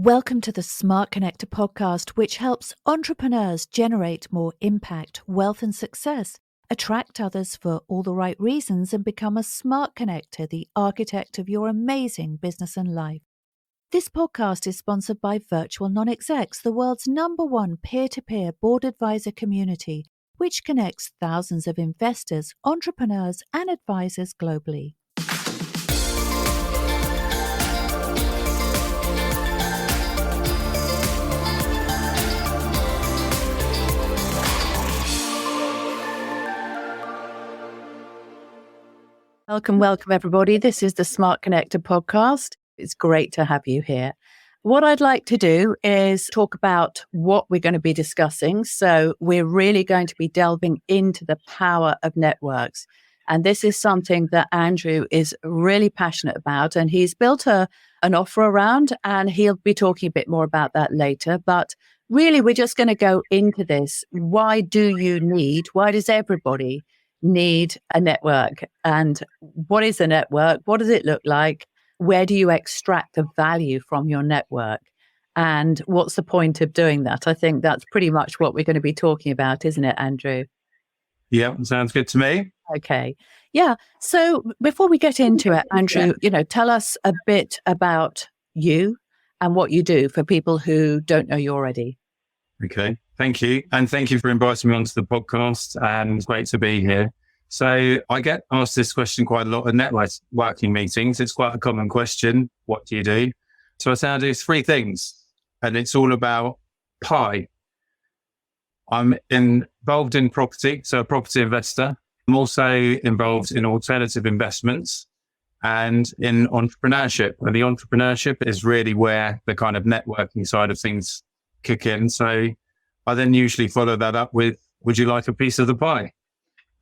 Welcome to the Smart Connector podcast, which helps entrepreneurs generate more impact, wealth, and success, attract others for all the right reasons, and become a smart connector, the architect of your amazing business and life. This podcast is sponsored by Virtual Non-Execs, the world's #1 peer-to-peer board advisor community, which connects thousands of investors, entrepreneurs, and advisors globally. Welcome, everybody. This is the Smart Connector podcast. It's great to have you here. What I'd like to do is talk about what we're going to be discussing. So we're really going to be delving into the power of networks. And this is something that Andrew is really passionate about, and he's built an offer around, and he'll be talking a bit more about that later. But really, we're just going to go into this. Why does everybody need a network? And what is a network? What does it look like? Where do you extract the value from your network? And what's the point of doing that? I think that's pretty much what we're going to be talking about, isn't it, Andrew? Yeah, sounds good to me. Okay. Yeah. So before we get into it, Andrew, tell us a bit about you and what you do for people who don't know you already. Okay. Thank you. And thank you for inviting me onto the podcast. And it's great to be here. So I get asked this question quite a lot at networking meetings. It's quite a common question. What do you do? So I say I do 3 things, and it's all about pie. I'm involved in property, so a property investor. I'm also involved in alternative investments and in entrepreneurship. And the entrepreneurship is really where the kind of networking side of things kick in. So I then usually follow that up with, would you like a piece of the pie?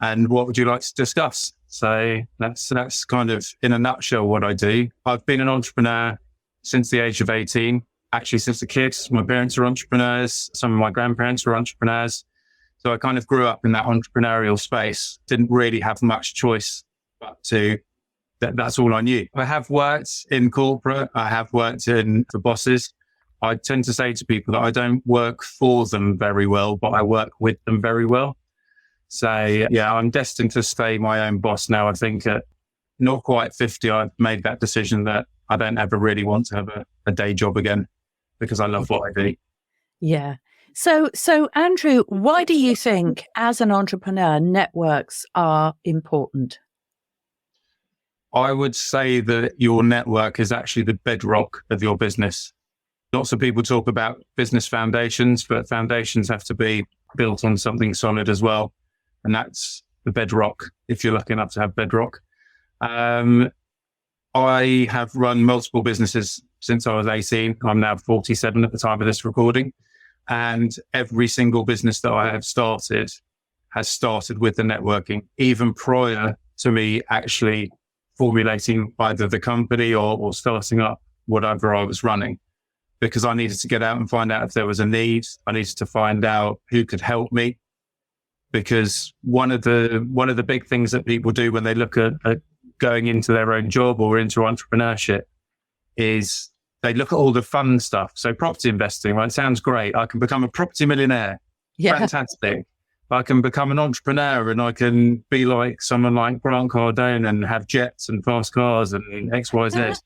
And what would you like to discuss? So that's kind of in a nutshell what I do. I've been an entrepreneur since the age of 18, actually since a kid. My parents are entrepreneurs. Some of my grandparents were entrepreneurs. So I kind of grew up in that entrepreneurial space. Didn't really have much choice but that's all I knew. I have worked in corporate. I have worked for bosses. I tend to say to people that I don't work for them very well, but I work with them very well. So yeah, I'm destined to stay my own boss now. I think at not quite 50, I've made that decision that I don't ever really want to have a day job again because I love what I do. Yeah. So Andrew, why do you think as an entrepreneur, networks are important? I would say that your network is actually the bedrock of your business. Lots of people talk about business foundations, but foundations have to be built on something solid as well. And that's the bedrock, if you're lucky enough to have bedrock. I have run multiple businesses since I was 18. I'm now 47 at the time of this recording. And every single business that I have started has started with the networking, even prior to me actually formulating either the company or starting up whatever I was running. Because I needed to get out and find out if there was a need. I needed to find out who could help me. Because one of the big things that people do when they look at going into their own job or into entrepreneurship is they look at all the fun stuff. So property investing, right? Sounds great. I can become a property millionaire. Yeah. Fantastic. I can become an entrepreneur and I can be like someone like Grant Cardone and have jets and fast cars and XYZ.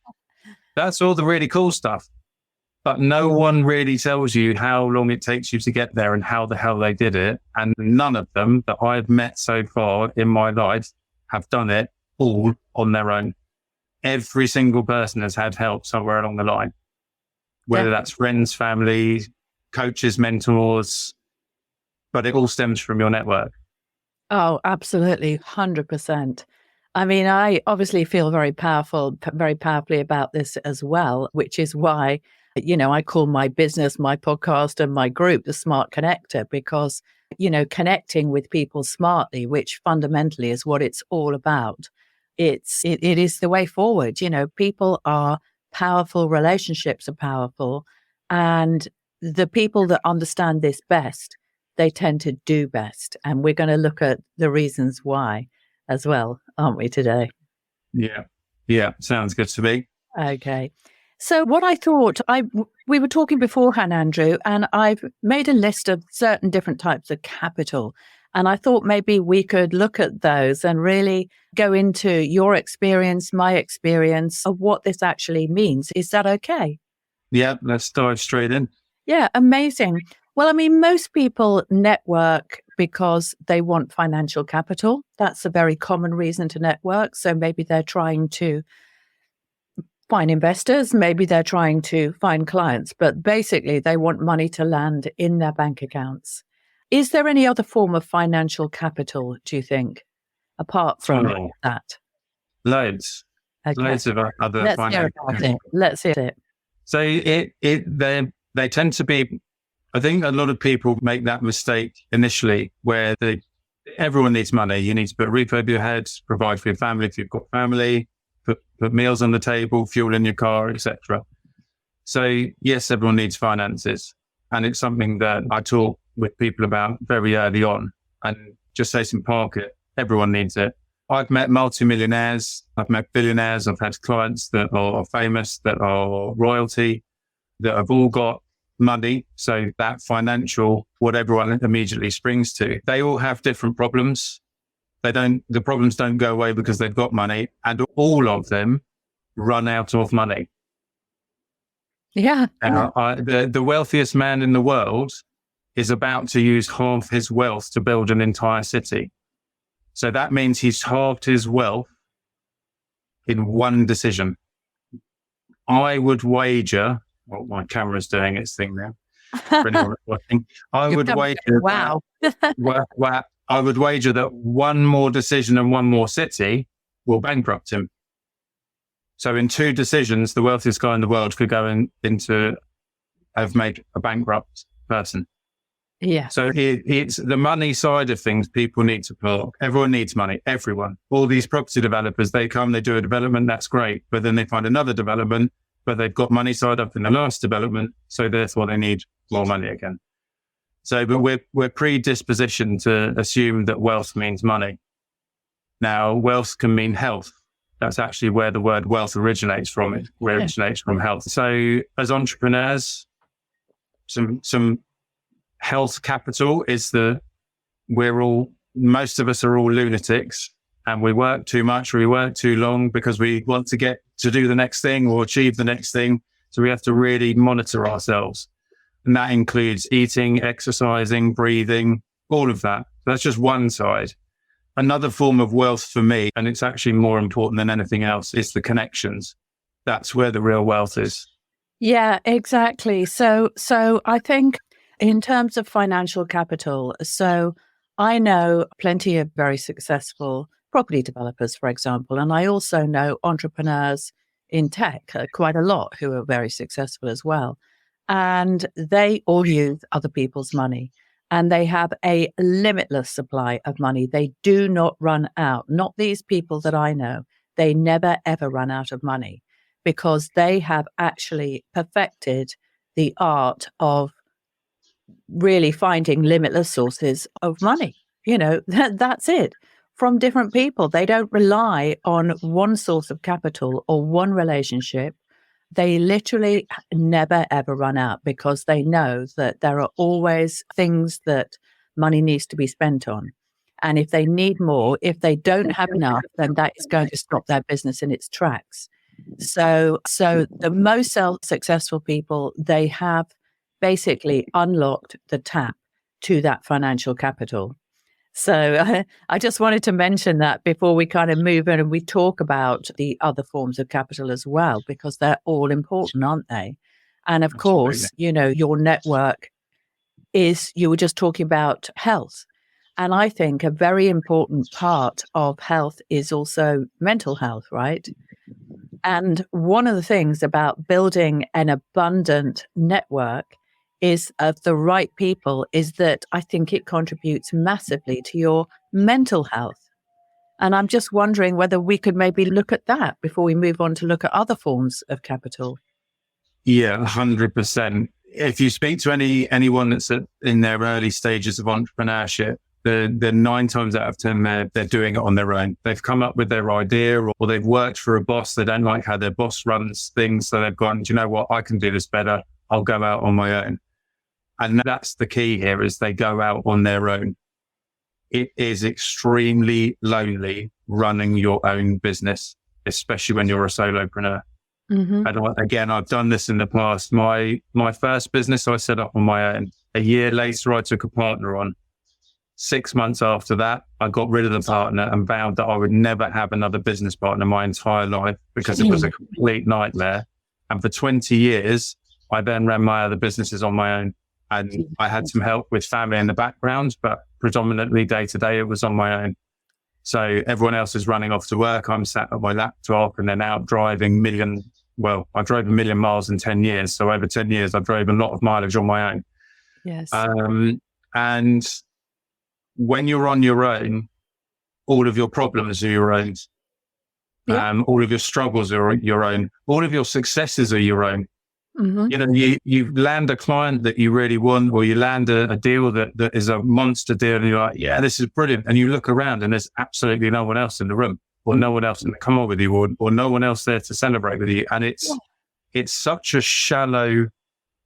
That's all the really cool stuff. But no one really tells you how long it takes you to get there and how the hell they did it. And none of them that I've met so far in my life have done it all on their own. Every single person has had help somewhere along the line, whether that's friends, family, coaches, mentors, but it all stems from your network. Oh, absolutely. 100%. I mean, I obviously feel very powerfully about this as well, which is why I call my business, my podcast and my group the Smart Connector, because, connecting with people smartly, which fundamentally is what it's all about. It is the way forward. People are powerful, relationships are powerful, and the people that understand this best, they tend to do best. And we're going to look at the reasons why as well, aren't we, today? Yeah. Sounds good to me. Okay. So what I thought, we were talking beforehand, Andrew, and I've made a list of certain different types of capital. And I thought maybe we could look at those and really go into your experience, my experience of what this actually means. Is that okay? Yeah, let's dive straight in. Yeah, amazing. Well, I mean, most people network because they want financial capital. That's a very common reason to network. So maybe they're trying to find investors, maybe they're trying to find clients, but basically they want money to land in their bank accounts. Is there any other form of financial capital, do you think, apart from that? Loads. Okay. Loads of other Let's hear financial about capital. it. Let's hear it. So they tend to be, I think a lot of people make that mistake initially where everyone needs money. You need to put a roof over your head, provide for your family if you've got family, put meals on the table, fuel in your car, etc. So yes, everyone needs finances. And it's something that I talk with people about very early on. And just say some park it, everyone needs it. I've met multimillionaires, I've met billionaires, I've had clients that are famous, that are royalty, that have all got money. So that financial, what everyone immediately springs to, they all have different problems. The problems don't go away because they've got money, and all of them run out of money. Yeah. The wealthiest man in the world is about to use half his wealth to build an entire city. So that means he's halved his wealth in one decision. I would wager, well, my camera's doing its thing now. For anyone watching, I would wager. Wow. I would wager that one more decision and one more city will bankrupt him. So in 2 decisions, the wealthiest guy in the world could go have made a bankrupt person. Yeah. So it's the money side of things people need to pull. Everyone needs money. Everyone. All these property developers, they come, they do a development, that's great. But then they find another development, but they've got money side up in the last development. So therefore they need more money again. So, but we're predispositioned to assume that wealth means money. Now, wealth can mean health. That's actually where the word wealth originates from. It originates from health. So as entrepreneurs, some health capital is most of us are all lunatics, and we work too much or we work too long because we want to get to do the next thing or achieve the next thing. So we have to really monitor ourselves. And that includes eating, exercising, breathing, all of that. So that's just one side. Another form of wealth for me, and it's actually more important than anything else, is the connections. That's where the real wealth is. Yeah, exactly. So I think in terms of financial capital, so I know plenty of very successful property developers, for example, and I also know entrepreneurs in tech, quite a lot, who are very successful as well. And they all use other people's money, and they have a limitless supply of money. They do not run out. Not these people that I know. They never, ever run out of money because they have actually perfected the art of really finding limitless sources of money. That's it. From different people. They don't rely on one source of capital or one relationship. They literally never, ever run out because they know that there are always things that money needs to be spent on. And if they need more, if they don't have enough, then that is going to stop their business in its tracks. So the most successful people, they have basically unlocked the tap to that financial capital. So I just wanted to mention that before we kind of move in and we talk about the other forms of capital as well, because they're all important, aren't they? And of course, your network you were just talking about health. And I think a very important part of health is also mental health, right? And one of the things about building an abundant network is of the right people is that I think it contributes massively to your mental health. And I'm just wondering whether we could maybe look at that before we move on to look at other forms of capital. Yeah, 100%. If you speak to anyone that's in their early stages of entrepreneurship, the 9 times out of 10, they're doing it on their own. They've come up with their idea, or they've worked for a boss. They don't like how their boss runs things. So they've gone, do you know what? I can do this better. I'll go out on my own. And that's the key here, is they go out on their own. It is extremely lonely running your own business, especially when you're a solopreneur. Mm-hmm. And again, I've done this in the past. My first business I set up on my own. A year later, I took a partner on. 6 months after that, I got rid of the partner and vowed that I would never have another business partner my entire life, because it was a complete nightmare. And for 20 years, I then ran my other businesses on my own. And I had some help with family in the background, but predominantly day to day, it was on my own. So everyone else is running off to work. I'm sat at my laptop and then out driving I drove 1 million miles in 10 years. So over 10 years, I drove a lot of mileage on my own. Yes. And when you're on your own, all of your problems are your own. Yeah. All of your struggles are your own. All of your successes are your own. Mm-hmm. You know, you land a client that you really want, or you land a deal that is a monster deal, and you're like, yeah, this is brilliant. And you look around and there's absolutely no one else in the room, or no one else in the car with you, or no one else there to celebrate with you. And it's such a shallow,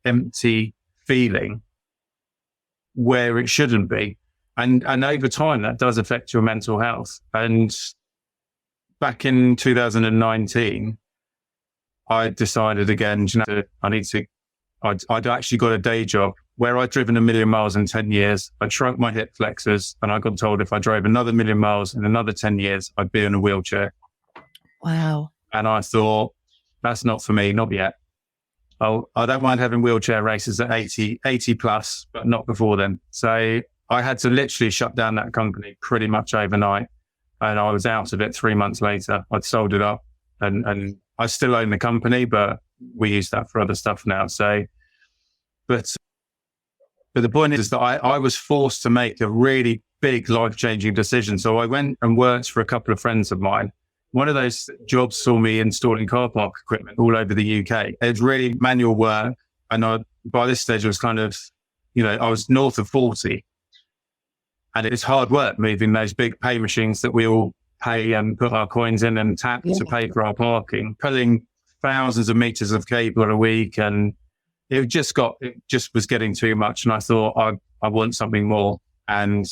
empty feeling where it shouldn't be. And over time, that does affect your mental health. And back in 2019, I decided again, I'd actually got a day job where I'd driven 1 million miles in 10 years. I shrunk my hip flexors, and I got told if I drove another 1 million miles in another 10 years, I'd be in a wheelchair. Wow. And I thought, that's not for me, not yet. I don't mind having wheelchair races at 80 plus, but not before then. So I had to literally shut down that company pretty much overnight. And I was out of it 3 months later. I'd sold it up, and I still own the company, but we use that for other stuff now. So, but the point is that I was forced to make a really big life-changing decision. So I went and worked for a couple of friends of mine. One of those jobs saw me installing car park equipment all over the UK. It's really manual work. And by this stage, I was kind of, I was north of 40. And it's hard work moving those big pay machines that we all pay and put our coins in and tap to pay for our parking, pulling thousands of meters of cable a week. And it just was getting too much. And I thought, I want something more. And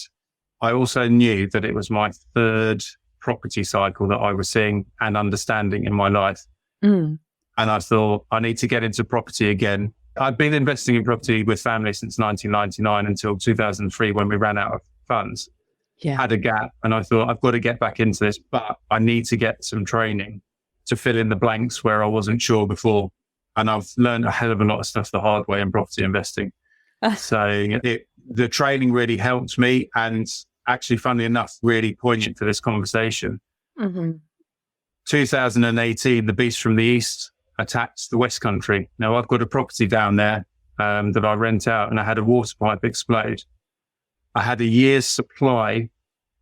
I also knew that it was my third property cycle that I was seeing and understanding in my life. And I thought, I need to get into property again. I'd been investing in property with family since 1999 until 2003 when we ran out of funds. Had a gap, and I thought, I've got to get back into this, but I need to get some training to fill in the blanks where I wasn't sure before. And I've learned a hell of a lot of stuff the hard way in property investing. So the training really helped me, and actually, funnily enough, really poignant for this conversation. 2018, the beast from the east attacked the West Country. Now, I've got a property down there that I rent out, and I had a water pipe explode. I had a year's supply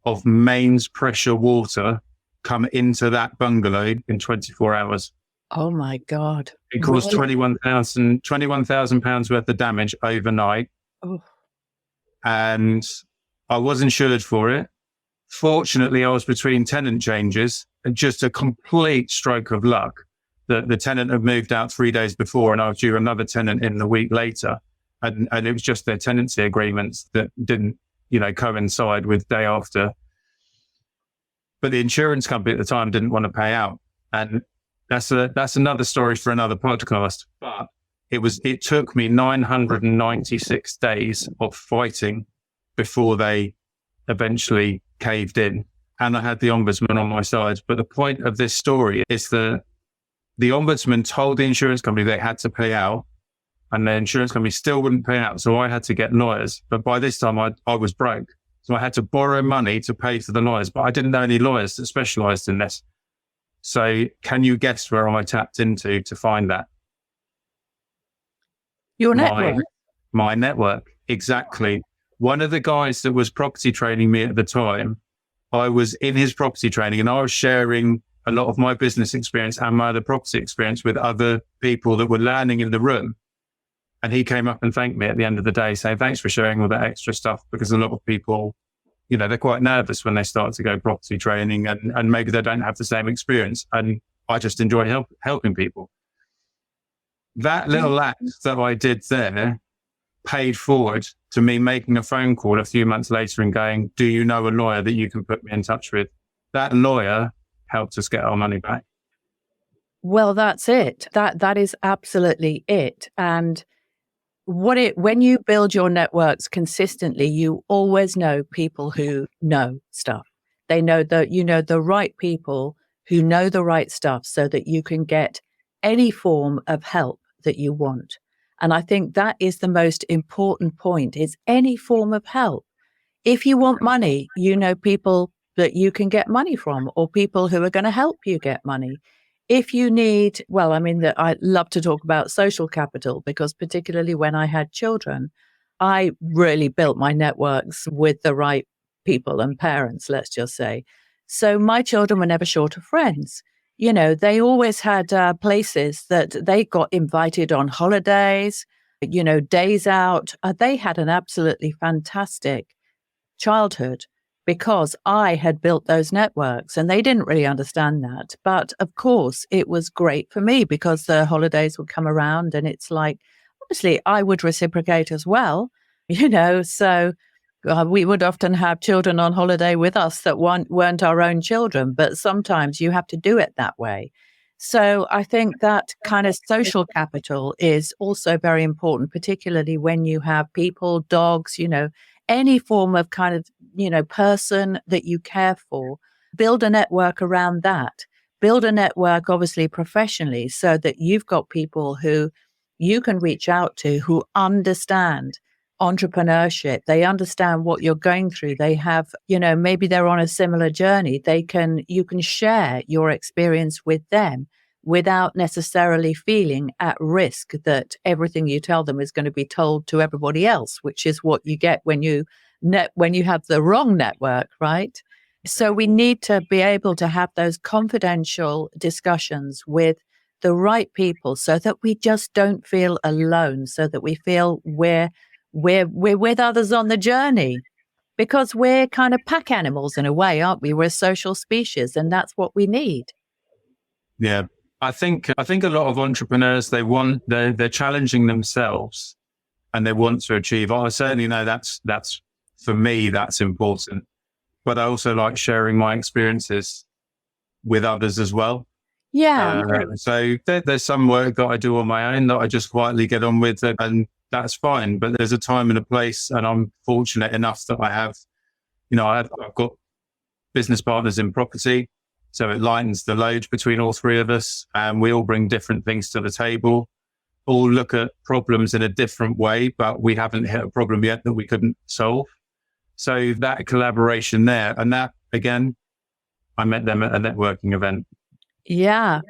of mains pressure water come into that bungalow in 24 hours. Oh my God. It caused £21,000 worth of damage overnight. Oh. And I was insured for it. Fortunately, I was between tenant changes, and just a complete stroke of luck that the tenant had moved out 3 days before, and I was due another tenant in the week later. And it was just their tenancy agreements that didn't, coincide with day after. But the insurance company at the time didn't want to pay out. And that's another story for another podcast. But it took me 996 days of fighting before they eventually caved in. And I had the ombudsman on my side. But the point of this story is that the ombudsman told the insurance company they had to pay out, and the insurance company still wouldn't pay out. So I had to get lawyers. But by this time, I was broke. So I had to borrow money to pay for the lawyers. But I didn't know any lawyers that specialized in this. So can you guess where I tapped into to find that? Your network? My network, exactly. One of the guys that was property training me at the time, I was in his property training, and I was sharing a lot of my business experience and my other property experience with other people that were learning in the room. And he came up and thanked me at the end of the day, saying, thanks for sharing all that extra stuff, because a lot of people they're quite nervous when they start to go property training, and maybe they don't have the same experience. And I just enjoy helping people. That little act that I did there paid forward to me making a phone call a few months later and going, do you know a lawyer that you can put me in touch with? That lawyer helped us get our money back. Well, that's it. That is absolutely it. And when you build your networks consistently, you always know people who know stuff. They know that the right people who know the right stuff so that you can get any form of help that you want. And I think that is the most important point, is any form of help. If you want money, you know people that you can get money from, or people who are going to help you get money. If you need, I love to talk about social capital, because particularly when I had children, I really built my networks with the right people and parents, let's just say. So my children were never short of friends. They always had places that they got invited on holidays, days out. They had an absolutely fantastic childhood because I had built those networks, and they didn't really understand that. But of course, it was great for me because the holidays would come around, and it's like, obviously, I would reciprocate as well, so we would often have children on holiday with us that weren't our own children, but sometimes you have to do it that way. So I think that kind of social capital is also very important, particularly when you have people, dogs, any form of kind of, person that you care for. Build a network around that. Build a network, obviously, professionally, so that you've got people who you can reach out to who understand entrepreneurship. They understand what you're going through. They have, maybe they're on a similar journey. You can share your experience with them without necessarily feeling at risk that everything you tell them is going to be told to everybody else, which is what you get when you have the wrong network, right? So we need to be able to have those confidential discussions with the right people so that we just don't feel alone, so that we feel we're with others on the journey, because we're kind of pack animals in a way, aren't we? We're a social species, and that's what we need. Yeah. I think a lot of entrepreneurs, they're challenging themselves and they want to achieve. I certainly know that's for me, that's important. But I also like sharing my experiences with others as well. Yeah. So there's some work that I do on my own that I just quietly get on with, and that's fine. But there's a time and a place, and I'm fortunate enough that I have, I've got business partners in property. So it lightens the load between all three of us, and we all bring different things to the table, all look at problems in a different way, but we haven't hit a problem yet that we couldn't solve. So that collaboration there, and that, again, I met them at a networking event. Yeah.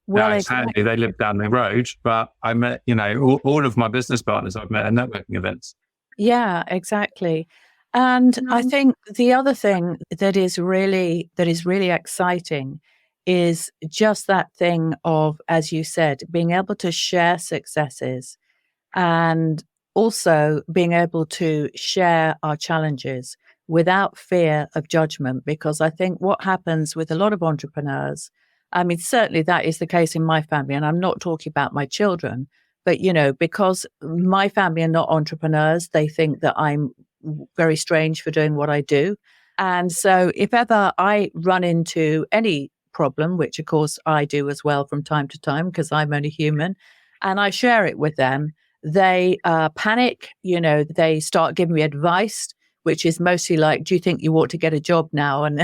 Well, it's handy. They live down the road, but I met, all of my business partners I've met at networking events. Yeah, exactly. And I think the other thing that is really exciting is just that thing of, as you said, being able to share successes and also being able to share our challenges without fear of judgment. Because I think what happens with a lot of entrepreneurs, certainly that is the case in my family, and I'm not talking about my children, but, because my family are not entrepreneurs, they think that I'm very strange for doing what I do. And so if ever I run into any problem, which of course I do as well from time to time, because I'm only human, and I share it with them, they panic, they start giving me advice, which is mostly like, do you think you ought to get a job now and,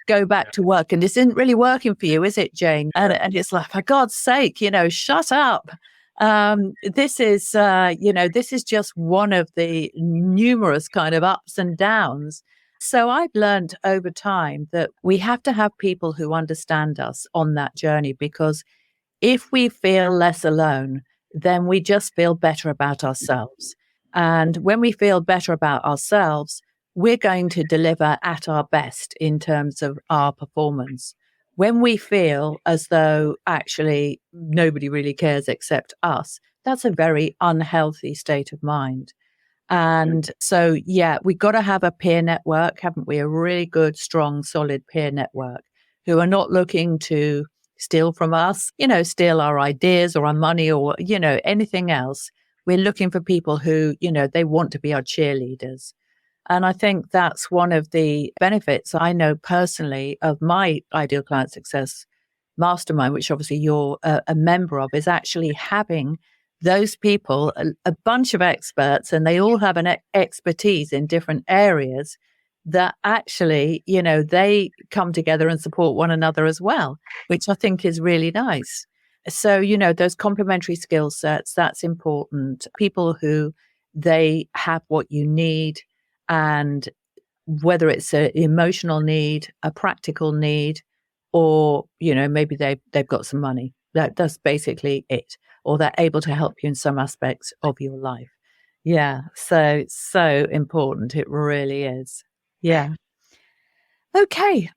go back to work? And this isn't really working for you, is it, Jane? And it's like, for God's sake, shut up. This is just one of the numerous kind of ups and downs. So I've learned over time that we have to have people who understand us on that journey, because if we feel less alone, then we just feel better about ourselves. And when we feel better about ourselves, we're going to deliver at our best in terms of our performance. When we feel as though actually nobody really cares except us, that's a very unhealthy state of mind. And so, yeah, we've got to have a peer network, haven't we? A really good, strong, solid peer network who are not looking to steal from us, steal our ideas or our money or, anything else. We're looking for people who, they want to be our cheerleaders. And I think that's one of the benefits I know personally of my Ideal Client Success Mastermind, which obviously you're a member of, is actually having those people, a bunch of experts, and they all have an expertise in different areas that actually, they come together and support one another as well, which I think is really nice. So, those complementary skill sets, that's important. People who they have what you need, and whether it's an emotional need, a practical need, or, maybe they've got some money. That's basically it. Or they're able to help you in some aspects of your life. Yeah. So important. It really is. Yeah. Okay.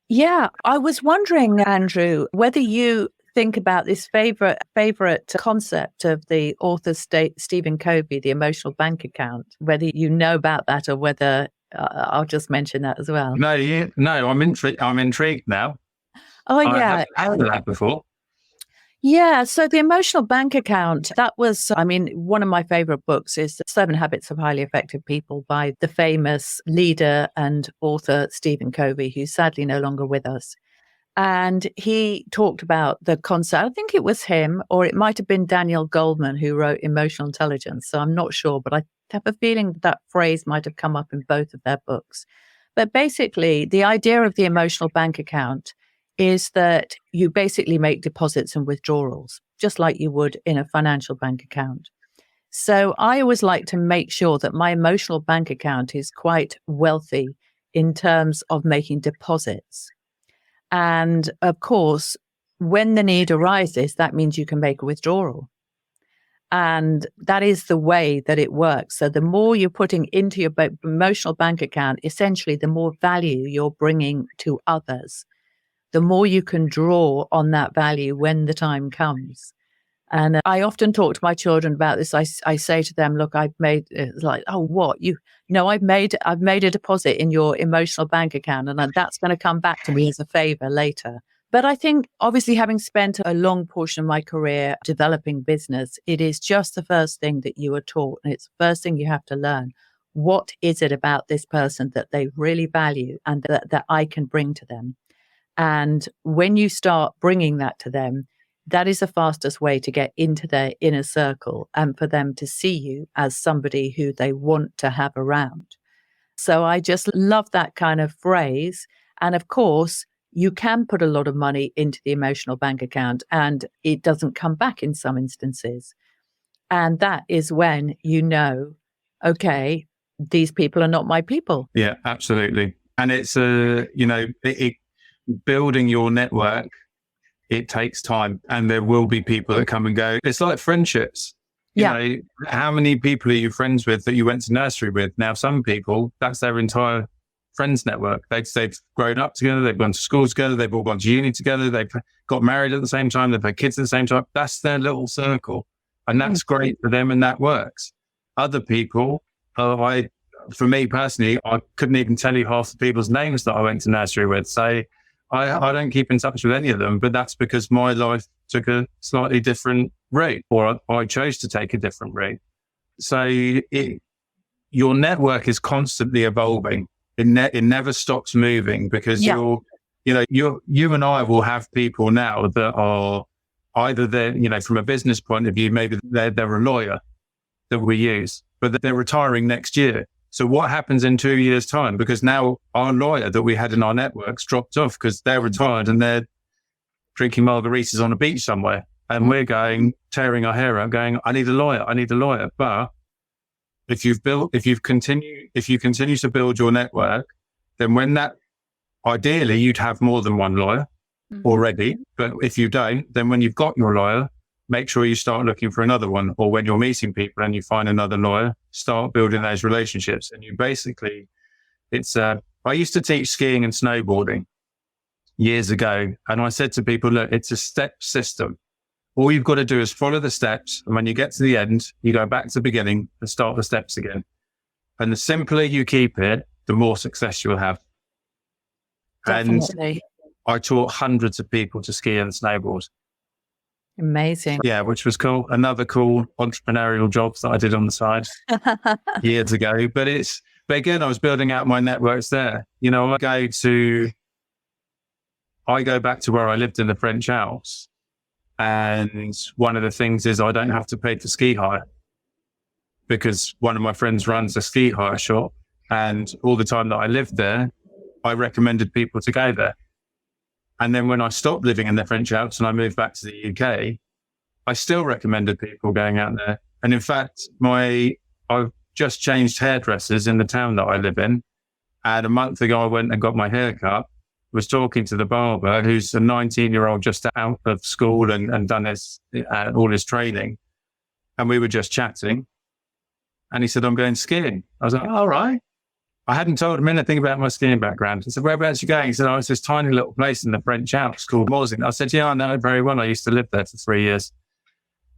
Yeah. I was wondering, Andrew, whether you think about this favorite concept of the author Stephen Covey, the emotional bank account, whether you know about that or whether I'll just mention that as well. No, I'm intrigued now. Oh, yeah. I haven't heard of that before. Yeah. So the emotional bank account, that was, one of my favorite books is 7 Habits of Highly Effective People by the famous leader and author Stephen Covey, who's sadly no longer with us. And he talked about the concept. I think it was him, or it might have been Daniel Goleman who wrote Emotional Intelligence. So I'm not sure, but I have a feeling that phrase might have come up in both of their books. But basically, the idea of the emotional bank account is that you basically make deposits and withdrawals, just like you would in a financial bank account. So I always like to make sure that my emotional bank account is quite wealthy in terms of making deposits. And of course, when the need arises, that means you can make a withdrawal. And that is the way that it works. So the more you're putting into your emotional bank account, essentially, the more value you're bringing to others, the more you can draw on that value when the time comes. And I often talk to my children about this. I say to them, look, I've made, it's like, oh, what? I've made a deposit in your emotional bank account, and that's going to come back to me as a favor later. But I think, obviously, having spent a long portion of my career developing business, it is just the first thing that you are taught. And it's the first thing you have to learn. What is it about this person that they really value and that I can bring to them? And when you start bringing that to them, that is the fastest way to get into their inner circle and for them to see you as somebody who they want to have around. So I just love that kind of phrase. And of course, you can put a lot of money into the emotional bank account and it doesn't come back in some instances. And that is when okay, these people are not my people. Yeah, absolutely. And it's building your network, it takes time, and there will be people that come and go. It's like friendships. You know, how many people are you friends with that you went to nursery with? Now, some people, that's their entire friends network. They've grown up together, they've gone to school together, they've all gone to uni together, they've got married at the same time, they've had kids at the same time. That's their little circle. And that's great for them, and that works. Other people, for me personally, I couldn't even tell you half the people's names that I went to nursery with. So I don't keep in touch with any of them, but that's because my life took a slightly different route, or I chose to take a different route. So your network is constantly evolving. It never stops moving, because you and I will have people now that are either they're, from a business point of view, maybe they're a lawyer that we use, but they're retiring next year. So what happens in 2 years' time? Because now our lawyer that we had in our networks dropped off because they're retired and they're drinking margaritas on a beach somewhere. And we're tearing our hair out going, I need a lawyer. But if you continue to build your network, then ideally you'd have more than one lawyer already. But if you don't, then when you've got your lawyer, make sure you start looking for another one. Or when you're meeting people and you find another lawyer, start building those relationships. And you basically, I used to teach skiing and snowboarding years ago. And I said to people, look, it's a step system. All you've got to do is follow the steps. And when you get to the end, you go back to the beginning and start the steps again. And the simpler you keep it, the more success you'll have. Definitely. And I taught hundreds of people to ski and snowboard. Amazing. Yeah, which was cool. Another cool entrepreneurial job that I did on the side years ago. But again, I was building out my networks there. You know, I go back to where I lived in the French Alps. And one of the things is I don't have to pay for ski hire because one of my friends runs a ski hire shop. And all the time that I lived there, I recommended people to go there. And then when I stopped living in the French Alps and I moved back to the UK, I still recommended people going out there. And in fact, I've just changed hairdressers in the town that I live in. And a month ago, I went and got my hair cut, was talking to the barber, who's a 19-year-old just out of school and done all his training. And we were just chatting. And he said, I'm going skiing. I was like, all right. I hadn't told him anything about my skiing background. I said, whereabouts are you going? He said, it's this tiny little place in the French Alps called Morzine. I said, yeah, I know it very well. I used to live there for 3 years.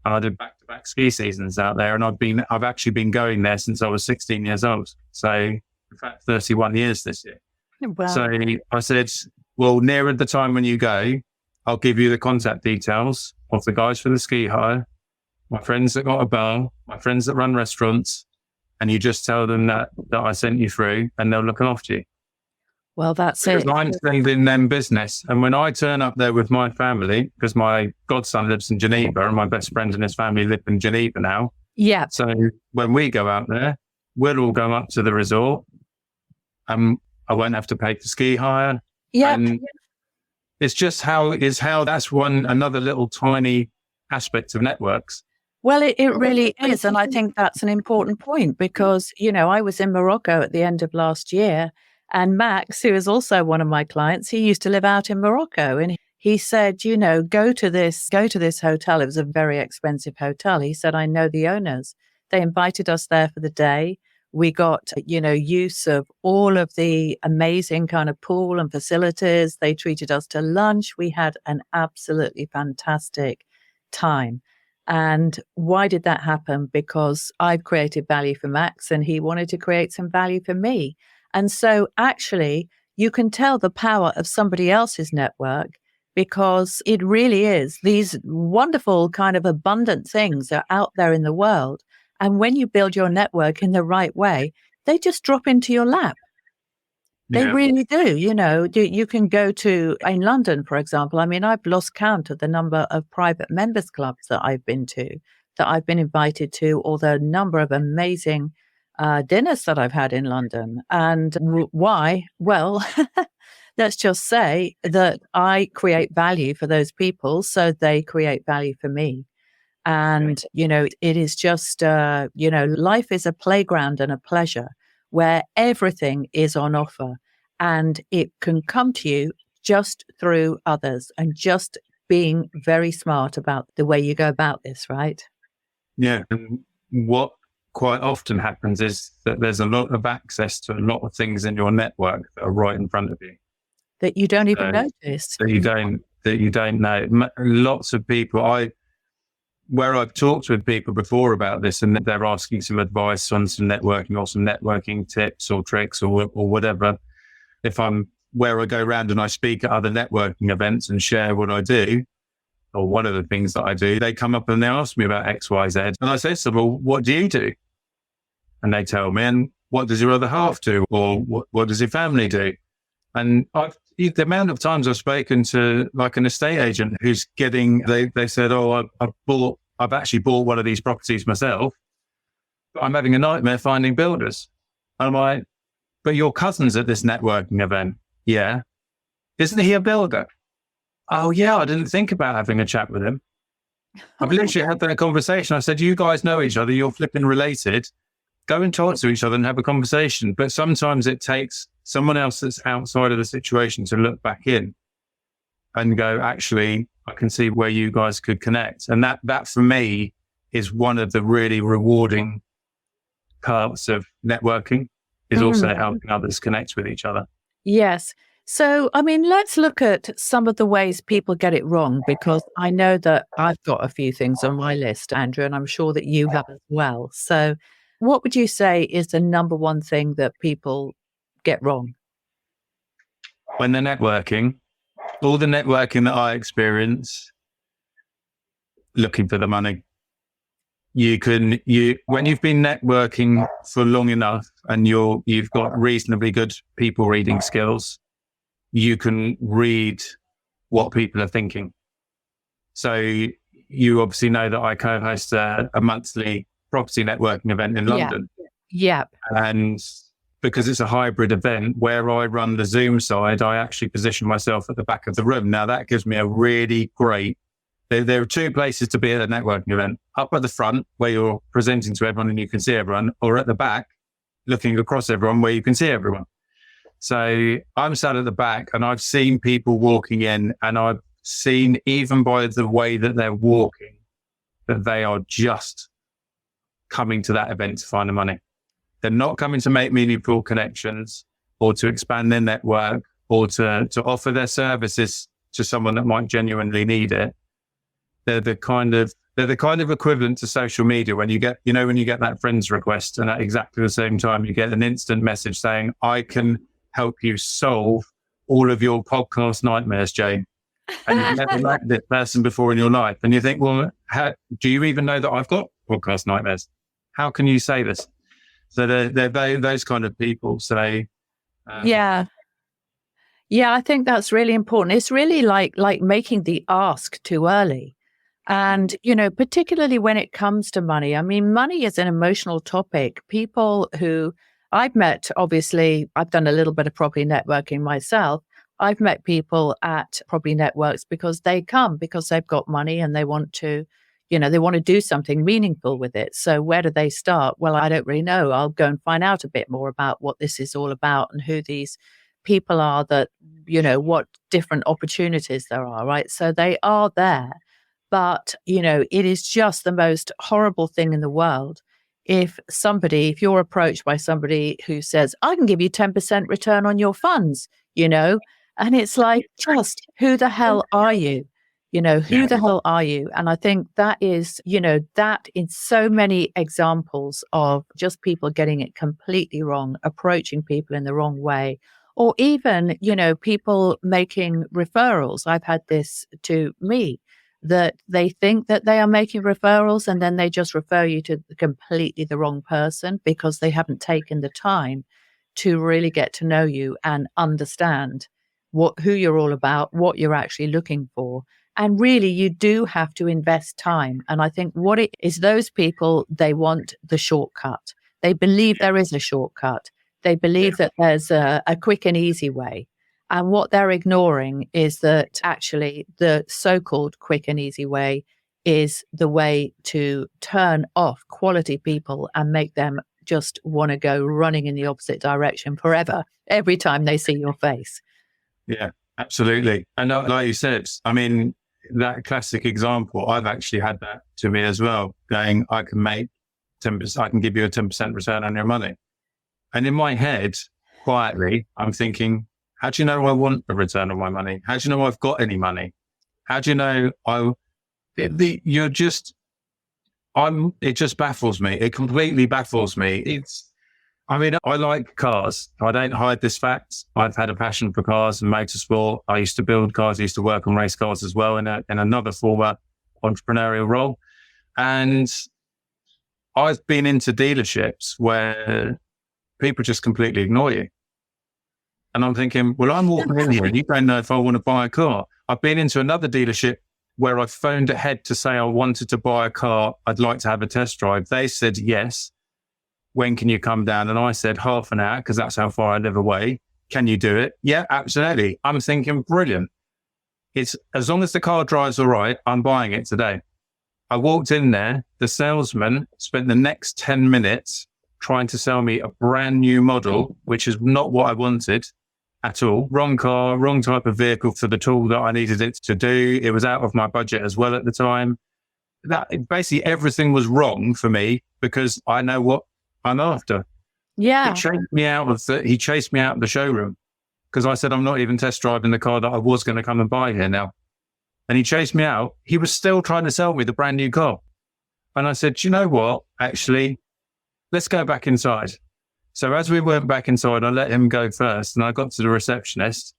And I did back-to-back ski seasons out there. And I've actually been going there since I was 16 years old. So, in fact, 31 years this year. Wow. So I said, well, nearer the time when you go, I'll give you the contact details of the guys for the ski hire, my friends that got a bar, my friends that run restaurants, and you just tell them that I sent you through and they'll look after you. Well, that's because it. I'm sending them business. And when I turn up there with my family, because my godson lives in Geneva and my best friend and his family live in Geneva now. Yeah. So when we go out there, we'll all go up to the resort. I won't have to pay for ski hire. Yeah. And it's just how that's another little tiny aspect of networks. Well, it really is. And I think that's an important point because, I was in Morocco at the end of last year and Max, who is also one of my clients, he used to live out in Morocco and he said, go to this hotel. It was a very expensive hotel. He said, I know the owners. They invited us there for the day. We got, use of all of the amazing kind of pool and facilities. They treated us to lunch. We had an absolutely fantastic time. And why did that happen? Because I've created value for Max and he wanted to create some value for me. And so actually you can tell the power of somebody else's network because it really is. These wonderful kind of abundant things are out there in the world. And when you build your network in the right way, they just drop into your lap. They really do. You can go to, in London, for example, I've lost count of the number of private members clubs that I've been to, that I've been invited to, or the number of amazing dinners that I've had in London. And why? Well, let's just say that I create value for those people, so they create value for me. And, it is just, life is a playground and a pleasure where everything is on offer and it can come to you just through others and just being very smart about the way you go about this, right? Yeah. And what quite often happens is that there's a lot of access to a lot of things in your network that are right in front of you. That you don't even notice. That you don't know. Lots of people, where I've talked with people before about this and they're asking some advice on some networking or some networking tips or tricks or whatever. If I'm where I go around and I speak at other networking events and share what I do or one of the things that I do, they come up and they ask me about X, Y, Z. And I say to them, well, what do you do? And they tell me, and what does your other half do? Or what does your family do? And the amount of times I've spoken to like an estate agent who's they said, I've actually bought one of these properties myself, but I'm having a nightmare finding builders. And I'm like, but your cousin's at this networking event. Yeah. Isn't he a builder? Oh yeah, I didn't think about having a chat with him. I've literally had that conversation. I said, you guys know each other, you're flipping related. Go and talk to each other and have a conversation. But sometimes it takes someone else that's outside of the situation to look back in and go, actually, I can see where you guys could connect. And that for me is one of the really rewarding parts of networking, is also helping others connect with each other. Yes. So, I mean, let's look at some of the ways people get it wrong, because I know that I've got a few things on my list, Andrew, and I'm sure that you have as well. So, what would you say is the number one thing that people get wrong? When they're networking, all the networking that I experience, looking for the money. When you've been networking for long enough and you've got reasonably good people reading skills, you can read what people are thinking. So you obviously know that I co-host a monthly property networking event in London. Yeah. And because it's a hybrid event where I run the Zoom side, I actually position myself at the back of the room. Now that gives me a really great, there are two places to be at a networking event: up at the front where you're presenting to everyone and you can see everyone, or at the back looking across everyone where you can see everyone. So I'm sat at the back and I've seen people walking in, and I've seen, even by the way that they're walking, that they are just coming to that event to find the money. They're not coming to make meaningful connections or to expand their network or to offer their services to someone that might genuinely need it. They're the kind of equivalent to social media when you get that friend's request, and at exactly the same time you get an instant message saying, I can help you solve all of your podcast nightmares, Jane. And you've never met this person before in your life. And you think, well, do you even know that I've got podcast nightmares? How can you say this? So they're those kind of people. So Yeah, I think that's really important. It's really like making the ask too early. And, particularly when it comes to money, I mean, money is an emotional topic. People who I've met, obviously, I've done a little bit of property networking myself. I've met people at property networks because they've got money and they want to, they want to do something meaningful with it. So where do they start? Well, I don't really know. I'll go and find out a bit more about what this is all about and who these people are that, what different opportunities there are, right? So they are there. But, it is just the most horrible thing in the world if you're approached by somebody who says, I can give you 10% return on your funds, and it's like, just who the hell are you? Who the hell are you? And I think that is, that in so many examples of just people getting it completely wrong, approaching people in the wrong way, or even, people making referrals. I've had this to me, that they think that they are making referrals and then they just refer you to completely the wrong person because they haven't taken the time to really get to know you and understand who you're all about, what you're actually looking for. And really, you do have to invest time. And I think what it is, those people, they want the shortcut. They believe there is a shortcut. They believe that there's a quick and easy way. And what they're ignoring is that actually the so-called quick and easy way is the way to turn off quality people and make them just want to go running in the opposite direction forever, every time they see your face. Yeah, absolutely. And like you said, I mean, that classic example, I've actually had that to me as well, going, I can make 10%, I can give you a 10% return on your money. And in my head, quietly, I'm thinking, how do you know I want a return on my money? How do you know I've got any money? How do you know it just baffles me. It completely baffles me. I like cars. I don't hide this fact. I've had a passion for cars and motorsport. I used to build cars. I used to work on race cars as well in another former entrepreneurial role. And I've been into dealerships where people just completely ignore you. And I'm thinking, well, I'm walking in here and you don't know if I want to buy a car. I've been into another dealership where I phoned ahead to say I wanted to buy a car. I'd like to have a test drive. They said, yes. When can you come down? And I said, half an hour, because that's how far I live away. Can you do it? Yeah, absolutely. I'm thinking, brilliant. It's as long as the car drives all right, I'm buying it today. I walked in there. The salesman spent the next 10 minutes trying to sell me a brand new model, which is not what I wanted at all. Wrong car, wrong type of vehicle for the tool that I needed it to do. It was out of my budget as well at the time. Basically everything was wrong for me because I know what I'm after. Yeah. He chased me out of the showroom because I said, I'm not even test driving the car that I was going to come and buy here now. And he chased me out. He was still trying to sell me the brand new car. And I said, do you know what? Actually, let's go back inside. So as we went back inside, I let him go first. And I got to the receptionist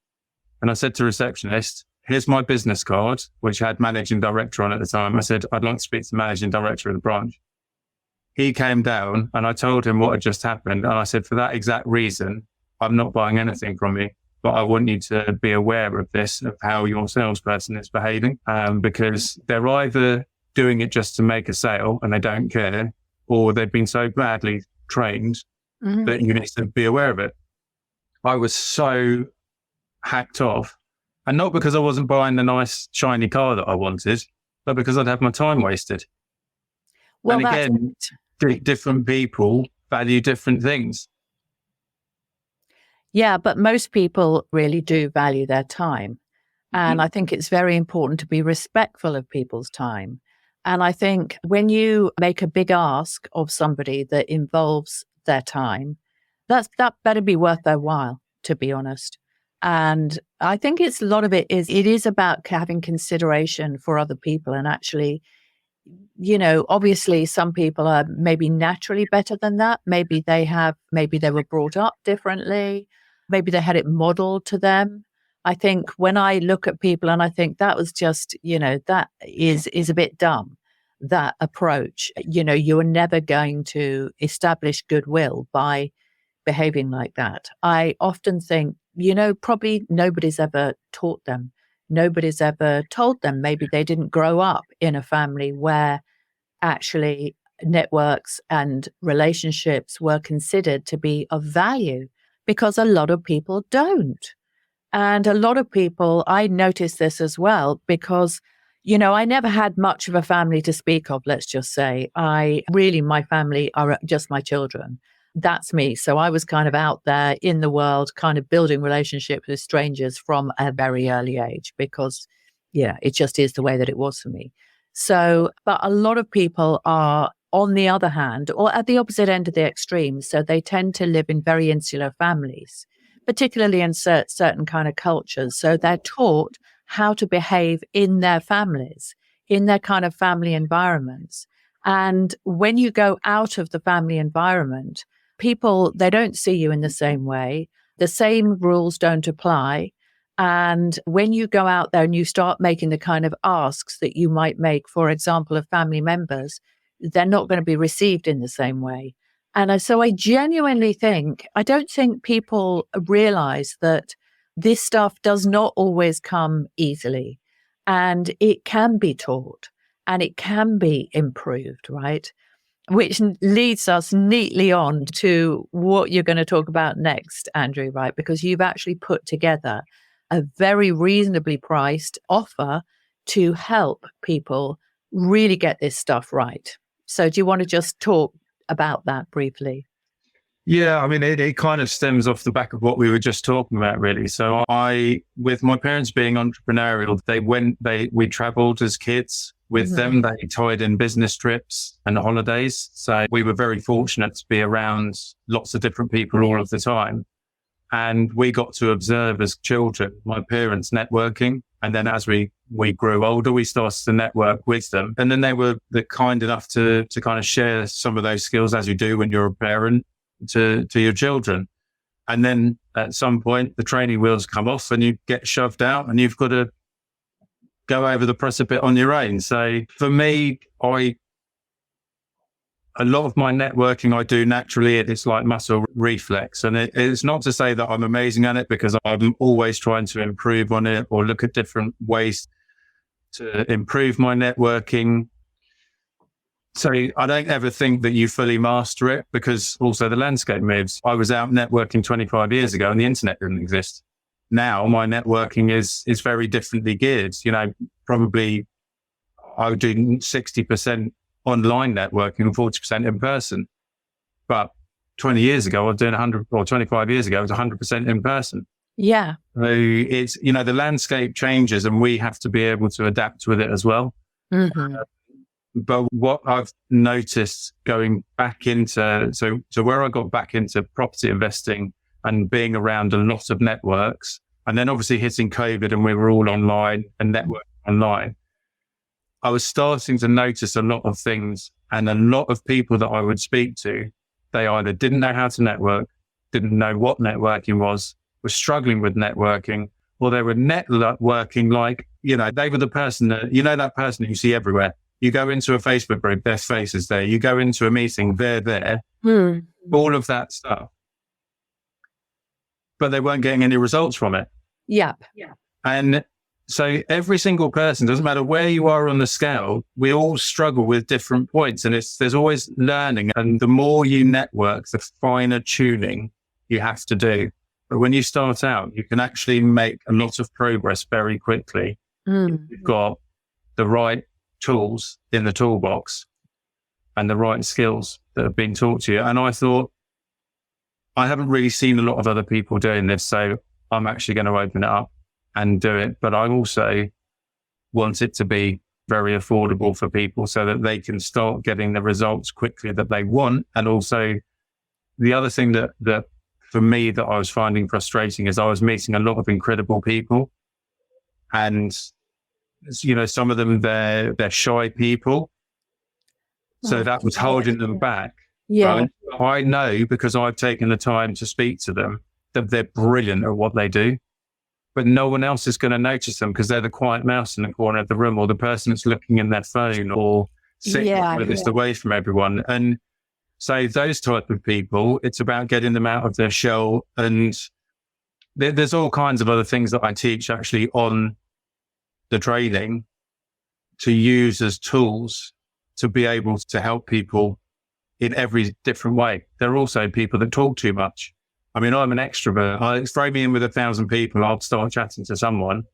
and I said to the receptionist, here's my business card, which had managing director on at the time. I said, I'd like to speak to the managing director of the branch. He came down and I told him what had just happened. And I said, for that exact reason, I'm not buying anything from you, but I want you to be aware of this, of how your salesperson is behaving, because they're either doing it just to make a sale and they don't care, or they've been so badly trained that you need to be aware of it. I was so hacked off, and not because I wasn't buying the nice shiny car that I wanted, but because I'd have my time wasted. Well, and again, different people value different things. Yeah, but most people really do value their time. And I think it's very important to be respectful of people's time. And I think when you make a big ask of somebody that involves their time, that better be worth their while, to be honest. And I think a lot of it is about having consideration for other people. And actually, obviously some people are maybe naturally better than that. Maybe they were brought up differently. Maybe they had it modeled to them. I think when I look at people and I think that was just, that is a bit dumb, that approach. You are never going to establish goodwill by behaving like that. I often think, probably nobody's ever taught them. Nobody's ever told them. Maybe they didn't grow up in a family where actually networks and relationships were considered to be of value, because a lot of people don't. And a lot of people, I noticed this as well, because, I never had much of a family to speak of, let's just say. My family are just my children. That's me. So I was kind of out there in the world, kind of building relationships with strangers from a very early age, because, it just is the way that it was for me. So, but a lot of people are, on the other hand, or at the opposite end of the extreme. So they tend to live in very insular families, particularly in certain kind of cultures. So they're taught how to behave in their families, in their kind of family environments. And when you go out of the family environment, people, they don't see you in the same way. The same rules don't apply. And when you go out there and you start making the kind of asks that you might make, for example, of family members, they're not going to be received in the same way. And so I genuinely I don't think people realize that this stuff does not always come easily, and it can be taught and it can be improved, right? Which leads us neatly on to what you're going to talk about next, Andrew, right? Because you've actually put together a very reasonably priced offer to help people really get this stuff right. So do you want to just talk about that briefly? Yeah, I mean, it kind of stems off the back of what we were just talking about, really. So with my parents being entrepreneurial, we traveled as kids with them. They tied in business trips and holidays. So we were very fortunate to be around lots of different people all of the time. And we got to observe as children, my parents networking. And then as we grew older, we started to network with them. And then they were kind enough to kind of share some of those skills, as you do when you're a parent, to your children. And then at some point, the training wheels come off and you get shoved out and you've got to go over the precipice on your own. So for me, a lot of my networking I do naturally. It's like muscle reflex. And it's not to say that I'm amazing at it, because I'm always trying to improve on it or look at different ways to improve my networking. So I don't ever think that you fully master it, because also the landscape moves. I was out networking 25 years ago and the internet didn't exist. Now my networking is very differently geared. Probably I would do 60% online networking and 40% in person. But 20 years ago, I was doing 100, or 25 years ago, it was 100% in person. Yeah. So it's, the landscape changes and we have to be able to adapt with it as well. But what I've noticed going back into, so where I got back into property investing and being around a lot of networks, and then obviously hitting COVID and we were all online and networking online, I was starting to notice a lot of things, and a lot of people that I would speak to, they either didn't know how to network, didn't know what networking was, were struggling with networking, or they were networking like, they were the person that, that person you see everywhere. You go into a Facebook group, their face is there. You go into a meeting, they're there. All of that stuff. But they weren't getting any results from it. Yeah. And so every single person, doesn't matter where you are on the scale, we all struggle with different points, and there's always learning. And the more you network, the finer tuning you have to do. But when you start out, you can actually make a lot of progress very quickly. If you've got the right tools in the toolbox and the right skills that have been taught to you. And I thought, I haven't really seen a lot of other people doing this, so I'm actually going to open it up and do it. But I also want it to be very affordable for people so that they can start getting the results quickly that they want. And also the other thing that for me that I was finding frustrating is I was meeting a lot of incredible people, and some of them, they're shy people. So that was holding them back. Yeah. Right? I know, because I've taken the time to speak to them, that they're brilliant at what they do, but no one else is going to notice them because they're the quiet mouse in the corner of the room, or the person that's looking in their phone, or sitting furthest away from everyone. And so those type of people, it's about getting them out of their shell. And there's all kinds of other things that I teach actually on the training to use as tools to be able to help people in every different way. There are also people that talk too much. I mean, I'm an extrovert. Throw me in with 1,000 people, I'll start chatting to someone.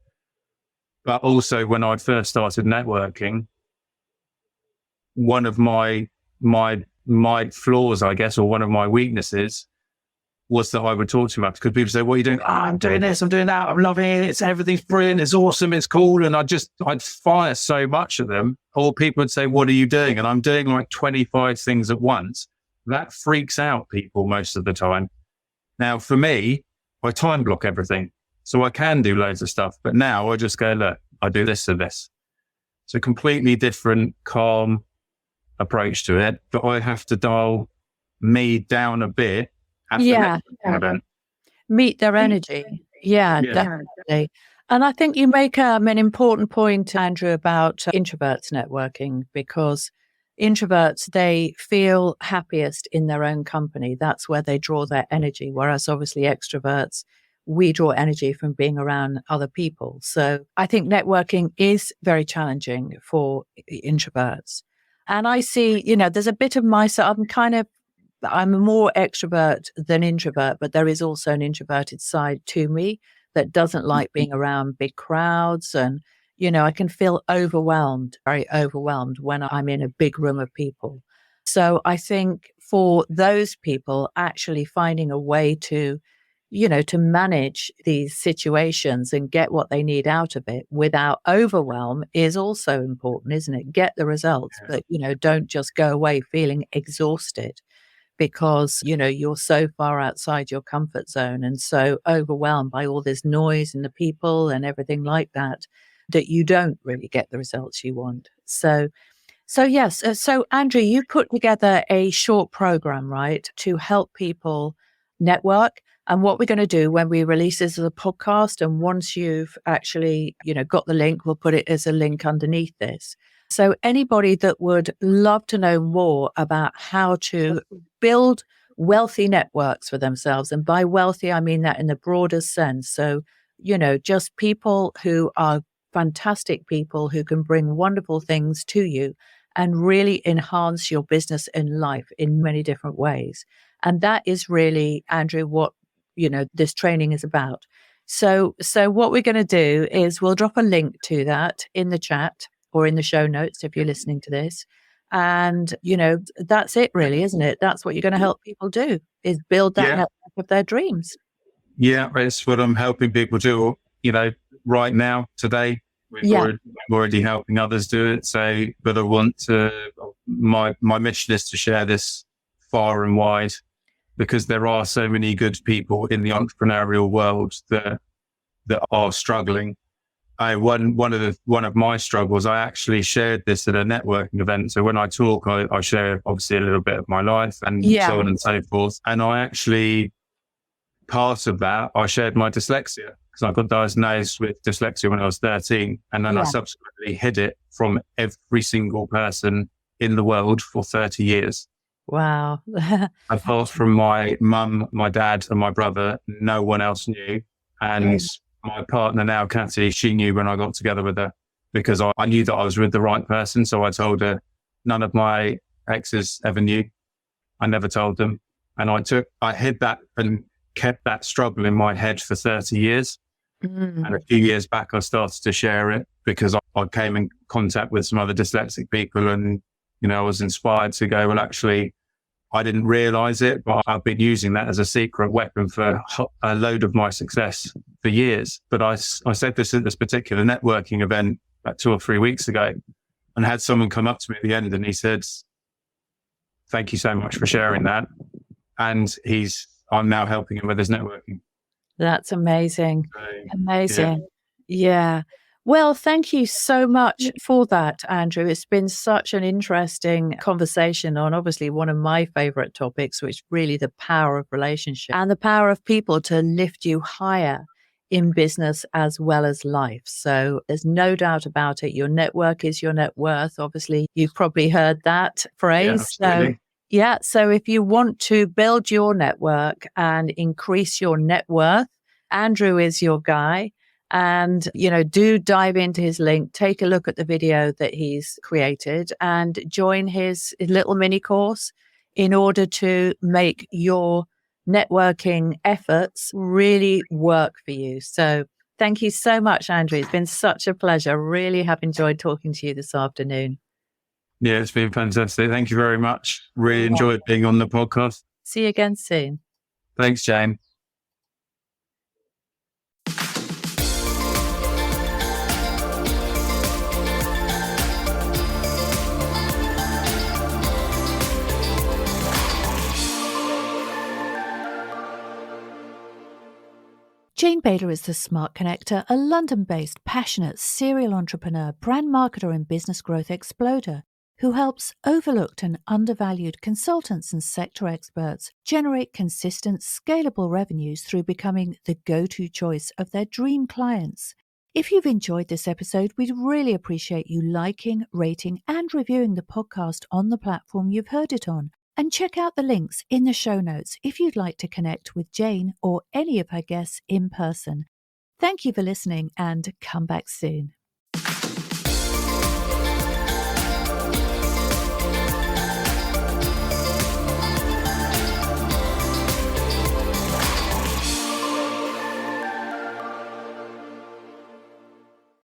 But also when I first started networking, one of my flaws, I guess, or one of my weaknesses was that I would talk too much, because people say, what are you doing? I'm doing this, I'm doing that, I'm loving it, everything's brilliant, it's awesome, it's cool. And I'd fire so much at them. Or people would say, what are you doing? And I'm doing like 25 things at once. That freaks out people most of the time. Now, for me, I time block everything. So I can do loads of stuff. But now I just go, look, I do this and this. It's a completely different, calm approach to it. But I have to dial me down a bit. Meet their energy. Yeah, definitely. And I think you make an important point, Andrew, about introverts networking, because introverts, they feel happiest in their own company. That's where they draw their energy. Whereas obviously extroverts, we draw energy from being around other people. So I think networking is very challenging for introverts. And I see, there's a bit of myself. I'm more extrovert than introvert, but there is also an introverted side to me that doesn't like being around big crowds. And, I can feel overwhelmed, very overwhelmed when I'm in a big room of people. So I think for those people, actually finding a way to, to manage these situations and get what they need out of it without overwhelm is also important, isn't it? Get the results, but, don't just go away feeling exhausted, because, you're so far outside your comfort zone and so overwhelmed by all this noise and the people and everything like that, that you don't really get the results you want. So yes. So Andrew, you put together a short program, right, to help people network. And what we're going to do when we release this as a podcast, and once you've actually, got the link, we'll put it as a link underneath this. So anybody that would love to know more about how to build wealthy networks for themselves, and by wealthy, I mean that in the broadest sense. So, just people who are fantastic people who can bring wonderful things to you and really enhance your business and life in many different ways. And that is really, Andrew, what, this training is about. So what we're going to do is we'll drop a link to that in the chat or in the show notes if you're listening to this. And, that's it really, isn't it? That's what you're going to help people do, is build that network of their dreams. Yeah, it's what I'm helping people do, right now, today. We're already helping others do it. So, but my mission is to share this far and wide because there are so many good people in the entrepreneurial world that are struggling. One of my struggles, I actually shared this at a networking event. So when I talk, I share obviously a little bit of my life and so on and so forth. And I actually, part of that, I shared my dyslexia, because I got diagnosed with dyslexia when I was 13. And then I subsequently hid it from every single person in the world for 30 years. Wow. Apart from my mum, my dad and my brother, no one else knew. And my partner now, Kathy, she knew when I got together with her, because I knew that I was with the right person. So I told her. None of my exes ever knew. I never told them. And I hid that and kept that struggle in my head for 30 years. And a few years back, I started to share it because I came in contact with some other dyslexic people, and, I was inspired to go, well, actually, I didn't realize it, but I've been using that as a secret weapon for a load of my success for years. But I said this at this particular networking event about 2 or 3 weeks ago, and had someone come up to me at the end and he said, thank you so much for sharing that. And I'm now helping him with his networking. That's amazing. So, Amazing. Yeah. Well, thank you so much for that, Andrew. It's been such an interesting conversation on obviously one of my favorite topics, which is really the power of relationship and the power of people to lift you higher in business as well as life. So there's no doubt about it. Your network is your net worth. Obviously, you've probably heard that phrase. So if you want to build your network and increase your net worth, Andrew is your guy. And, do dive into his link, take a look at the video that he's created and join his little mini course in order to make your networking efforts really work for you. So thank you so much, Andrew. It's been such a pleasure. Really have enjoyed talking to you this afternoon. Yeah, it's been fantastic. Thank you very much. Really enjoyed being on the podcast. See you again soon. Thanks, Jane. Jane Bayler is the Smart Connector, a London-based, passionate serial entrepreneur, brand marketer and business growth exploder who helps overlooked and undervalued consultants and sector experts generate consistent, scalable revenues through becoming the go-to choice of their dream clients. If you've enjoyed this episode, we'd really appreciate you liking, rating, and reviewing the podcast on the platform you've heard it on. And check out the links in the show notes if you'd like to connect with Jane or any of her guests in person. Thank you for listening and come back soon.